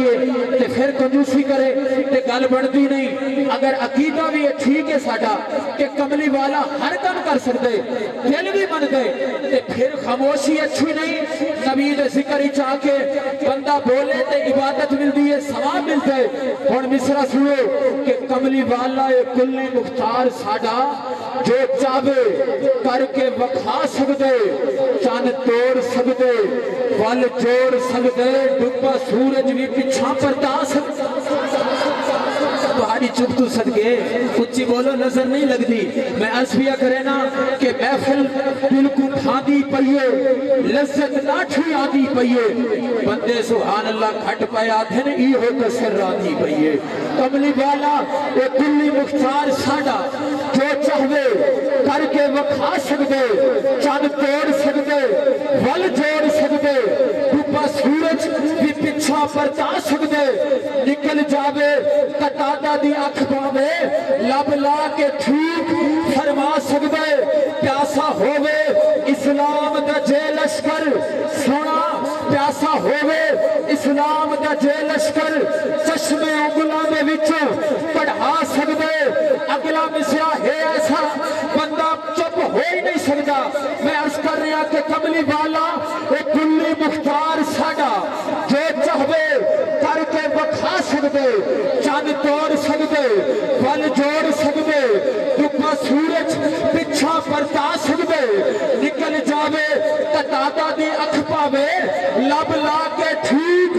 لئیے تے پھر کنجوسی کرے تے گل بڑھتی نہیں. اگر عقیدہ بھی ٹھیک ہے ساڈا کہ کملی والا ہر کام کر سکتے دل بھی بن گئے تے پھر خاموشی اچھی نہیں. نبی دے ذکر ہی چاہ کے بندہ بولے تے عبادت ملتی ہے ثواب ملتا ہے. ہن مصرع سنو کہ کملی والا کلی مختار ساڈا جو چاہے کر کے وکھا سکتے چند توڑ سکتے ول جوڑ سکتے ڈبا سورج بھی پچھا پرتا سکتے. تمہاری چپ تو صدقے اچھی بولو نظر نہیں لگتی. میں عرض کرے نا کہ محفل دل کو کھاندی پئیے لذت لاٹھی آدھی پئیے بندے سبحان اللہ کھٹ پیا دھن ای ہو کسر آدھی پئیے. کملی والا اے کلی مختار ساڈا جو چاہے کر کے وکھا سکتے چند توڑ سکتے ول جوڑ سکتے ڈبا سورج بھی پچھا پرتا سکتے نکل جاوے کٹادا دی اکھ پاوے لب لا کے ٹھیک فرما سکتے پیاسا ہووے اسلام دا جے لشکر سونا پیاسا ہووے اسلام دا جے لشکر چشمے انگلاں دے وچوں پڑھا سکتے. اگلا مصرع ہے ایسا بندہ چپ ہو ہی نہیں سکتا. میں عرض کر رہا کہ کملی والا اے کلی مختار ساڈا جو چاہے کر کے وکھا سکتے چند توڑ سکتے ول جوڑ سکتے ڈبا سورج پچھا پرتا سکتے نکل جاوے کٹادا دی اکھ پاوے لب لا کے ٹھیک